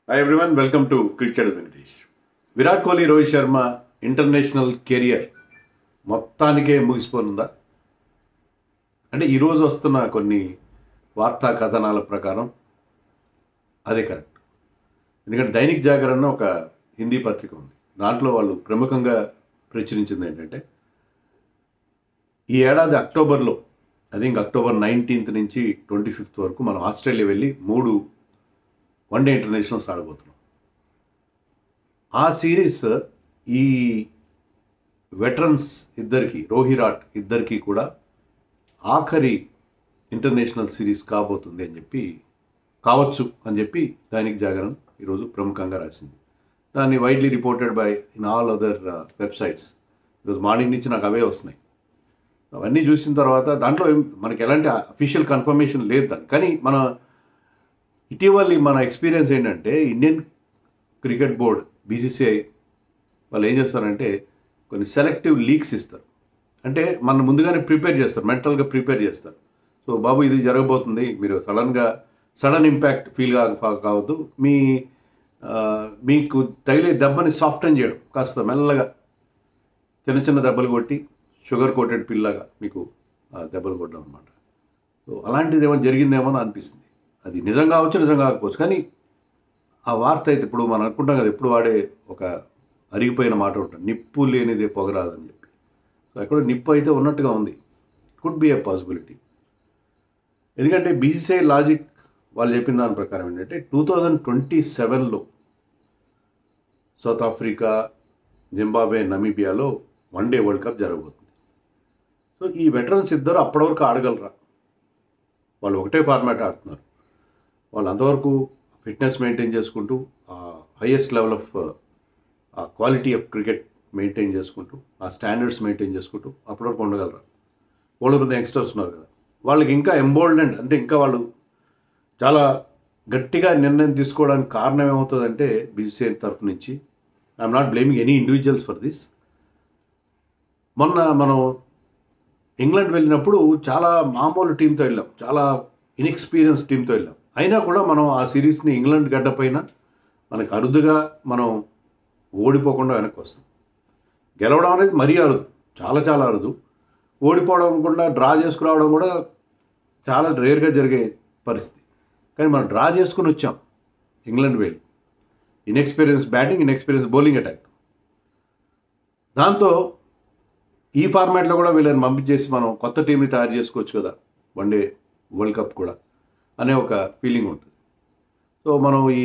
Hi everyone, welcome to Cricket Venkatesh. Virat Kohli Rohit Sharma international career మొత్తానికే ముగిసిపోనుందా అంటే ఈరోజు వస్తున్న కొన్ని వార్తా కథనాల ప్రకారం అదే కరెక్ట్. ఎందుకంటే దైనిక్ జాగరణ ఒక హిందీ పత్రిక ఉంది. దాంట్లో వాళ్ళు ప్రముఖంగా ప్రచురించింది ఏంటంటే ఈ ఏడాది అక్టోబర్లో అక్టోబర్ 19th నుంచి 25th వరకు మనం ఆస్ట్రేలియా వెళ్ళి 3 వన్డే ఇంటర్నేషనల్స్ ఆడబోతున్నాం. ఆ సిరీస్ ఈ వెటరన్స్ ఇద్దరికి రోహిరాట్ ఇద్దరికి కూడా ఆఖరి ఇంటర్నేషనల్ సిరీస్ కాబోతుంది కావచ్చు అని చెప్పి దైనిక్ జాగరణ ఈరోజు ప్రముఖంగా రాసింది. దాన్ని widely reported by in all other websites. ఈరోజు మార్నింగ్ నుంచి నాకు అవే వస్తున్నాయి. అవన్నీ చూసిన తర్వాత దాంట్లో మనకి ఎలాంటి అఫీషియల్ కన్ఫర్మేషన్ లేదు దాన్ని. కానీ ఇటీవలి మన ఎక్స్పీరియన్స్ ఏంటంటే ఇండియన్ క్రికెట్ బోర్డ్ బీసీసీఐ వాళ్ళు ఏం చేస్తారంటే కొన్ని సెలెక్టివ్ లీక్స్ ఇస్తారు. అంటే మనం ముందుగానే ప్రిపేర్ చేస్తారు, మెంటల్గా ప్రిపేర్ చేస్తారు. సో బాబు ఇది జరగబోతుంది, మీరు సడన్ ఇంపాక్ట్ ఫీల్ కావద్దు, మీకు తగిలే దెబ్బని సాఫ్టన్ చేయడం, కాస్త మెల్లగా చిన్న చిన్న దెబ్బలు కొట్టి షుగర్ కోటెడ్ పిల్లగా మీకు దెబ్బలు కొట్టడం అనమాట. సో అలాంటిది ఏమైనా జరిగిందేమో అని అనిపిస్తుంది. అది నిజం కావచ్చు, నిజం కాకపోవచ్చు. కానీ ఆ వార్త అయితే ఇప్పుడు మనం అనుకుంటాం కదా, ఎప్పుడు వాడే ఒక అరిగిపోయిన మాట ఉంటుంది, నిప్పు లేనిదే పొగరాదని చెప్పి. సో ఎక్కడో నిప్పు అయితే ఉన్నట్టుగా ఉంది. Could be a possibility. ఎందుకంటే బీసీసీఐ లాజిక్ వాళ్ళు చెప్పిన దాని ప్రకారం ఏంటంటే 2027లో సౌత్ ఆఫ్రికా, జింబాబ్వే, నమీబియాలో వన్డే వరల్డ్ కప్ జరగబోతుంది. సో ఈ వెటరన్స్ ఇద్దరు అప్పటి వరకు ఆడగలరా? వాళ్ళు ఒకటే ఫార్మాట్ ఆడుతున్నారు. వాళ్ళు అంతవరకు ఫిట్నెస్ మెయింటైన్ చేసుకుంటూ highest level of quality of cricket maintain చేసుకుంటూ ఆ స్టాండర్డ్స్ మెయింటైన్ చేసుకుంటూ అప్పటి వరకు ఉండగలరా? వాళ్ళు యంగ్స్టర్స్ ఉన్నారు కదా, వాళ్ళకి ఇంకా ఎంబోల్డెంట్ అంటే ఇంకా వాళ్ళు చాలా గట్టిగా నిర్ణయం తీసుకోవడానికి కారణం ఏమవుతుందంటే బీసీసీఐ తరఫు నుంచి I'm not blaming any individuals for this. మొన్న మనం ఇంగ్లాండ్ వెళ్ళినప్పుడు చాలా మామూలు టీంతో వెళ్ళాం, చాలా ఇన్ఎక్స్పీరియన్స్ టీంతో వెళ్ళాం. అయినా కూడా మనం ఆ సిరీస్ని ఇంగ్లాండ్ గడ్డపైన మనకు అరుదుగా మనం ఓడిపోకుండా వెనక్కి వస్తాం. గెలవడం అనేది మరీ అరుదు, చాలా చాలా అరుదు. ఓడిపోవడం కూడా డ్రా చేసుకురావడం కూడా చాలా రేర్గా జరిగే పరిస్థితి. కానీ మనం డ్రా చేసుకుని వచ్చాం ఇంగ్లాండ్ వెళ్ళి. Inexperience batting, inexperience bowling attack. దాంతో ఈ ఫార్మాట్లో కూడా వీళ్ళని పంపించేసి మనం కొత్త టీంని తయారు చేసుకోవచ్చు కదా వన్డే వరల్డ్ కప్ కూడా అనే ఒక ఫీలింగ్ ఉంటుంది. సో మనం ఈ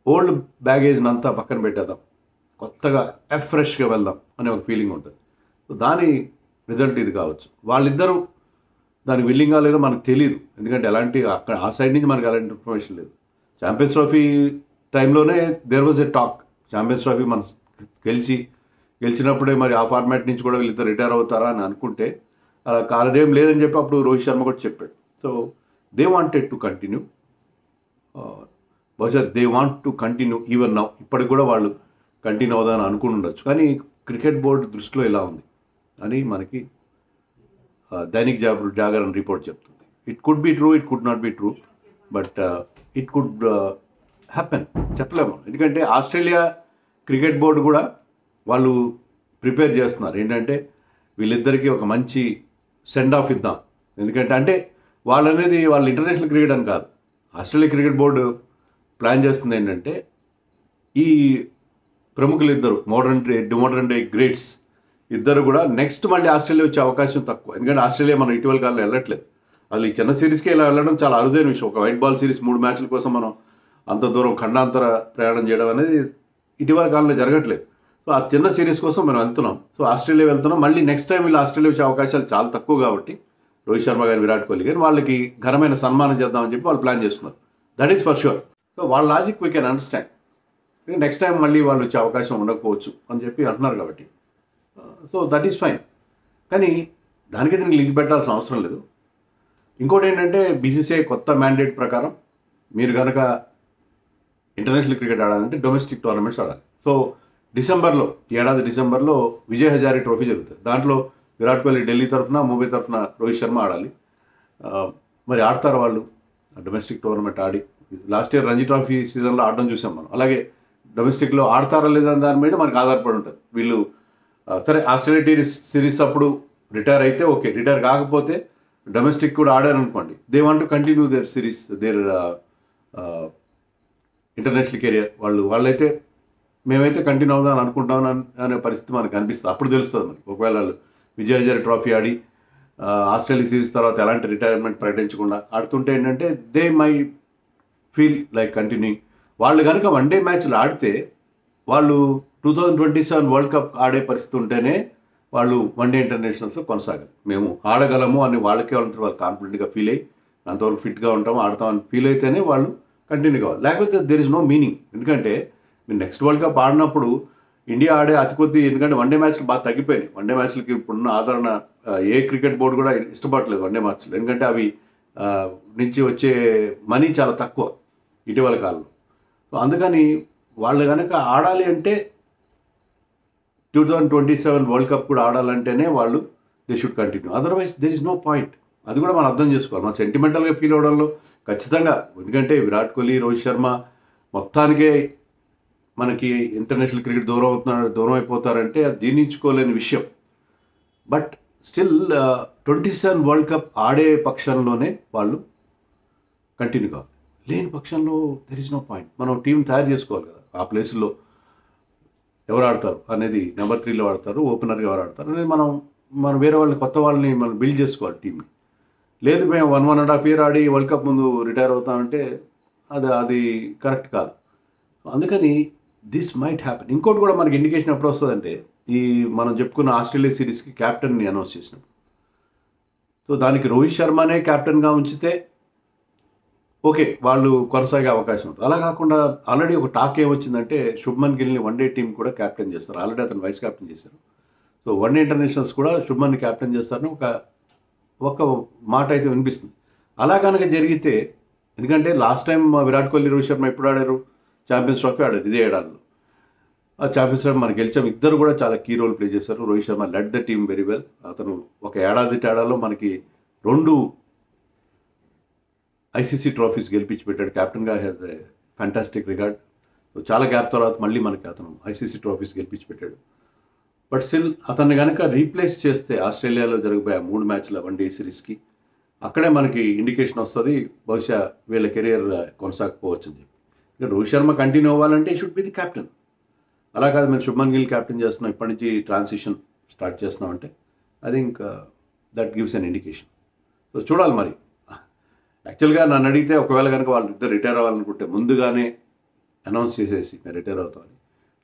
ఓల్డ్ బ్యాగేజ్ని అంతా పక్కన పెట్టేద్దాం, కొత్తగా ఫ్రెష్గా వెళ్దాం అనే ఒక ఫీలింగ్ ఉంటుంది. సో దాని రిజల్ట్ ఇది కావచ్చు. వాళ్ళిద్దరూ దానికి విల్లింగా లేదో మనకు తెలియదు. ఎందుకంటే అక్కడ ఆ సైడ్ నుంచి మనకు అలాంటి ఇన్ఫర్మేషన్ లేదు. ఛాంపియన్స్ ట్రోఫీ టైంలోనే there was a talk, champions trophy మనం గెలిచినప్పుడే మరి ఆ ఫార్మాట్ నుంచి కూడా వీళ్ళిద్దరు రిటైర్ అవుతారా అని అనుకుంటే అలా కాలదేం లేదని చెప్పి అప్పుడు రోహిత్ శర్మ కూడా చెప్పాడు. So they wanted to continue, బహుశా they want to continue even now. ఇప్పటికి కూడా వాళ్ళు కంటిన్యూ అవుదామని అనుకుని ఉండొచ్చు. కానీ క్రికెట్ బోర్డు దృష్టిలో ఇలా ఉంది అని మనకి దైనిక్ జాగరణ రిపోర్ట్ చెప్తుంది. It could be true, it could not be true, but it could happen, చెప్పలేము. ఎందుకంటే ఆస్ట్రేలియా క్రికెట్ బోర్డు కూడా వాళ్ళు ప్రిపేర్ చేస్తున్నారు ఏంటంటే వీళ్ళిద్దరికీ ఒక మంచి సెండ్ ఆఫ్ ఇద్దాం. ఎందుకంటే వాళ్ళనేది వాళ్ళ ఇంటర్నేషనల్ క్రికెట్ అని కాదు, ఆస్ట్రేలియా క్రికెట్ బోర్డు ప్లాన్ చేస్తుంది ఏంటంటే ఈ ప్రముఖులు ఇద్దరు మోడర్న్ డే గ్రేట్స్ ఇద్దరు కూడా నెక్స్ట్ మళ్ళీ ఆస్ట్రేలియా వచ్చే అవకాశం తక్కువ. ఎందుకంటే ఆస్ట్రేలియా మనం ఇటీవల కాలంలో వెళ్ళట్లేదు. వాళ్ళు ఈ చిన్న సిరీస్కి ఇలా వెళ్ళడం చాలా అరుదైన విషయం. ఒక వైట్ బాల్ సిరీస్ 3 మ్యాచ్ల కోసం మనం అంత దూరం ఖండాంతర ప్రయాణం చేయడం అనేది ఇటీవల కాలంలో జరగట్లేదు. సో ఆ చిన్న సిరీస్ కోసం మనం వెళ్తున్నాం. సో ఆస్ట్రేలియా వెళ్తున్నాం. మళ్ళీ నెక్స్ట్ టైం వీళ్ళు ఆస్ట్రేలియా వచ్చే అవకాశాలు చాలా తక్కువ కాబట్టి రోహిత్ శర్మ గారు, విరాట్ కోహ్లీ గారు వాళ్ళకి ఘనమైన సన్మానం చేద్దామని చెప్పి వాళ్ళు ప్లాన్ చేస్తున్నారు. That is for sure. So వాళ్ళ logic we can understand. Next time మళ్ళీ వాళ్ళు వచ్చే అవకాశం ఉండకపోవచ్చు అని చెప్పి అంటున్నారు కాబట్టి సో దట్ ఈస్ ఫైన్. కానీ దానికి దీనికి లింక్ పెట్టాల్సిన అవసరం లేదు. ఇంకోటి ఏంటంటే బీసీసీఐ కొత్త మ్యాండేట్ ప్రకారం మీరు కనుక ఇంటర్నేషనల్ క్రికెట్ ఆడాలంటే డొమెస్టిక్ టోర్నమెంట్స్ ఆడాలి. సో ఏడాది డిసెంబర్లో విజయ్ హజారే ట్రోఫీ జరుగుతుంది. దాంట్లో విరాట్ కోహ్లీ ఢిల్లీ తరఫున, ముంబై తరఫున రోహిత్ శర్మ ఆడాలి. మరి ఆడతారు వాళ్ళు డొమెస్టిక్ టోర్నమెంట్ ఆడి లాస్ట్ ఇయర్ రంజీ ట్రోఫీ సీజన్లో ఆడడం చూసాం మనం. అలాగే డొమెస్టిక్లో ఆడతారా లేదా దాని మీద మనకు ఆధారపడి ఉంటుంది. వీళ్ళు సరే ఆస్ట్రేలియా సిరీస్ అప్పుడు రిటైర్ అయితే ఓకే, రిటైర్ కాకపోతే డొమెస్టిక్ కూడా ఆడారు అనుకోండి, they want to continue their series, their international career. వాళ్ళైతే మేమైతే కంటిన్యూ అవుదాం అనుకుంటాం అనే పరిస్థితి మనకు అనిపిస్తుంది. అప్పుడు తెలుస్తుంది మనకి. ఒకవేళ వాళ్ళు విజయ్ హజారే ట్రోఫీ ఆడి ఆస్ట్రేలియా సిరీస్ తర్వాత ఎలాంటి రిటైర్మెంట్ ప్రకటించకుండా ఆడుతుంటే ఏంటంటే they my feel like continuing. వాళ్ళు కనుక వన్డే మ్యాచ్లు ఆడితే వాళ్ళు 2027 వరల్డ్ కప్ ఆడే పరిస్థితి ఉంటేనే వాళ్ళు వన్డే ఇంటర్నేషనల్స్లో కొనసాగారు. మేము ఆడగలము అని వాళ్ళకే వాళ్ళు కాన్ఫిడెంట్గా ఫీల్ అయ్యి అంతవరకు ఫిట్గా ఉంటాము, ఆడతామని ఫీల్ అయితేనే వాళ్ళు కంటిన్యూ కావాలి. లేకపోతే దెర్ ఇస్ నో మీనింగ్. ఎందుకంటే మీరు నెక్స్ట్ వరల్డ్ కప్ ఆడినప్పుడు ఇండియా ఆడే అతి కొద్ది, ఎందుకంటే వన్డే మ్యాచ్లు బాగా తగ్గిపోయినాయి. వన్డే మ్యాచ్లకి ఇప్పుడున్న ఆదరణ ఏ క్రికెట్ బోర్డు కూడా ఇష్టపడలేదు వన్డే మ్యాచ్లు, ఎందుకంటే అవి నుంచి వచ్చే మనీ చాలా తక్కువ ఇటీవల కాలంలో. సో అందుకని వాళ్ళు కనుక ఆడాలి అంటే 2027 వరల్డ్ కప్ కూడా ఆడాలంటేనే వాళ్ళు they should continue, otherwise there is no point. అది కూడా మనం అర్థం చేసుకోవాలి. మనం సెంటిమెంటల్గా ఫీల్ అవడంలో ఖచ్చితంగా, ఎందుకంటే విరాట్ కోహ్లీ, రోహిత్ శర్మ మొత్తానికే మనకి ఇంటర్నేషనల్ క్రికెట్ దూరం అయిపోతారంటే అది జీర్ణించుకోలేని విషయం. బట్ స్టిల్ 27 వరల్డ్ కప్ ఆడే పక్షంలోనే వాళ్ళు కంటిన్యూ కావాలి. లేని పక్షంలో దెర్ ఇస్ నో పాయింట్. మనం టీం తయారు చేసుకోవాలి కదా, ఆ ప్లేస్లో ఎవరు ఆడతారు అనేది, నెంబర్ 3లో ఆడతారు, ఓపెనర్గా ఎవరు ఆడతారు అనేది మనం వేరే వాళ్ళని, కొత్త వాళ్ళని మనం బిల్డ్ చేసుకోవాలి టీంని. లేదు మేము 1.5 year ఆడి వరల్డ్ కప్ ముందు రిటైర్ అవుతామంటే అది కరెక్ట్ కాదు. అందుకని దిస్ మైట్ హ్యాపెన్. ఇంకోటి కూడా మనకి ఇండికేషన్ ఎప్పుడు వస్తుందంటే, ఈ మనం చెప్పుకున్న ఆస్ట్రేలియా సిరీస్కి క్యాప్టెన్ని అనౌన్స్ చేసినప్పుడు, సో దానికి రోహిత్ శర్మనే క్యాప్టెన్గా ఉంచితే ఓకే, వాళ్ళు కొనసాగే అవకాశం ఉంటుంది. అలా కాకుండా ఆల్రెడీ ఒక టాక్ ఏమొచ్చిందంటే శుభ్మన్ గిల్ని వన్డే టీం కూడా క్యాప్టెన్ చేస్తారు. ఆల్రెడీ అతను వైస్ క్యాప్టెన్ చేశారు. సో వన్డే ఇంటర్నేషనల్స్ కూడా శుభ్మన్ని క్యాప్టెన్ చేస్తారని ఒక మాట అయితే వినిపిస్తుంది. అలా కనుక జరిగితే, ఎందుకంటే లాస్ట్ టైం విరాట్ కోహ్లీ, రోహిత్ శర్మ ఎప్పుడు ఆడారు? ఛాంపియన్స్ ట్రోఫీ ఆడారు ఇదే ఏడాదిలో. ఆ ఛాంపియన్స్ ట్రోఫీ మనకి గెలిచాం. ఇద్దరు కూడా చాలా కీ రోల్ ప్లే చేశారు. Rohit Sharma lead the team very well. అతను ఒక ఏడాది తేడాలో మనకి 2 ICC ట్రోఫీస్ గెలిపించి పెట్టాడు. క్యాప్టెన్గా has a fantastic record. So చాలా గ్యాప్ తర్వాత మళ్ళీ మనకి అతను ICC ట్రోఫీస్ గెలిపించి పెట్టాడు. బట్ స్టిల్ అతన్ని కనుక రీప్లేస్ చేస్తే ఆస్ట్రేలియాలో జరగబోయే 3 మ్యాచ్ల వన్డే సిరీస్కి అక్కడే మనకి ఇండికేషన్ వస్తుంది, బహుశా వీళ్ళ కెరియర్ కొనసాగకపోవచ్చు అని చెప్పి. ఇంకా రోహిత్ శర్మ కంటిన్యూ అవ్వాలంటే షుడ్ బి ది క్యాప్టెన్. అలా కాదు మేము శుభ్మన్ గిల్ క్యాప్టెన్ చేస్తున్నాం, ఇప్పటి నుంచి ట్రాన్సిషన్ స్టార్ట్ చేస్తున్నాం అంటే I think that gives an indication. So చూడాలి మరి. యాక్చువల్గా నన్ను అడిగితే ఒకవేళ కనుక వాళ్ళిద్దరు రిటైర్ అవ్వాలనుకుంటే ముందుగానే అనౌన్స్ చేసేసి మేము రిటైర్ అవుతామని,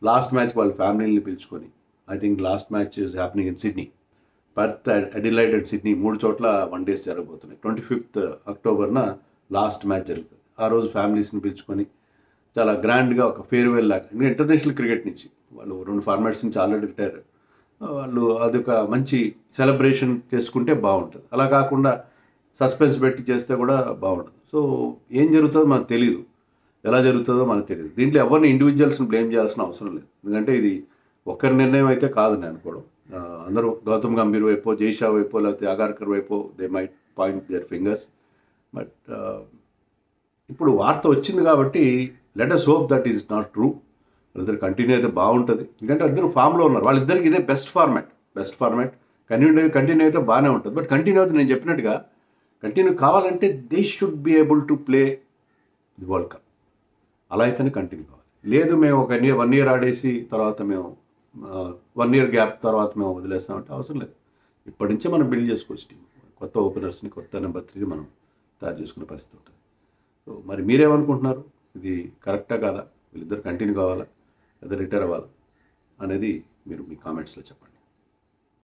లాస్ట్ మ్యాచ్ వాళ్ళ ఫ్యామిలీని పిలుచుకొని, I think last match is happening in Sydney, Perth, Adelaide and Sydney 3 చోట్ల వన్డేస్ జరగబోతున్నాయి. 25th అక్టోబర్న లాస్ట్ మ్యాచ్ జరుగుతుంది. ఆ రోజు ఫ్యామిలీస్ని పిలుచుకొని చాలా గ్రాండ్గా ఒక ఫేర్వెల్ లాగా, ఇంకా ఇంటర్నేషనల్ క్రికెట్ నుంచి వాళ్ళు 2 ఫార్మాట్స్ నుంచి ఆల్రెడీ రిటైర్, వాళ్ళు అదొక మంచి సెలబ్రేషన్ చేసుకుంటే బాగుంటుంది. అలా కాకుండా సస్పెన్స్ పెట్టి చేస్తే కూడా బాగుంటుంది. సో ఏం జరుగుతుందో మనకు తెలియదు, ఎలా జరుగుతుందో మనకు తెలియదు. దీంట్లో ఎవరిని ఇండివిజువల్స్ని బ్లేమ్ చేయాల్సిన అవసరం లేదు, ఎందుకంటే ఇది ఒక్కరి నిర్ణయం అయితే కాదని అనుకోవడం. అందరూ గౌతమ్ గంభీర్ వైపో, జైషా వైపో, లేకపోతే Agarkar వైపో they might point there fingers. But ఇప్పుడు వార్త వచ్చింది కాబట్టి let us hope that is not true. వాళ్ళిద్దరు కంటిన్యూ అయితే బాగుంటుంది, ఎందుకంటే ఇద్దరు ఫామ్లో ఉన్నారు. వాళ్ళిద్దరికి ఇదే బెస్ట్ ఫార్మాట్. కంటిన్యూ అయితే బాగానే ఉంటుంది. బట్ కంటిన్యూ అయితే నేను చెప్పినట్టుగా కంటిన్యూ కావాలంటే they should be able to play the world cup. అలా అయితేనే కంటిన్యూ కావాలి. లేదు మేము ఒక 1 year ఆడేసి తర్వాత మేము 1 year గ్యాప్ తర్వాత మేము వదిలేస్తామంటే అవసరం లేదు. ఇప్పటి నుంచే మనం బిల్డ్ చేసుకోవచ్చు టీం. కొత్త ఓపెనర్స్ని, కొత్త నెంబర్ 3ని మనం తయారు చేసుకునే పరిస్థితి ఉంటుంది. సో మరి మీరేమనుకుంటున్నారు? ఇది కరెక్టా కాదా? వీళ్ళిద్దరు కంటిన్యూ కావాలా లేదా రిటైర్ అవ్వాలా అనేది మీరు మీ కామెంట్స్లో చెప్పండి.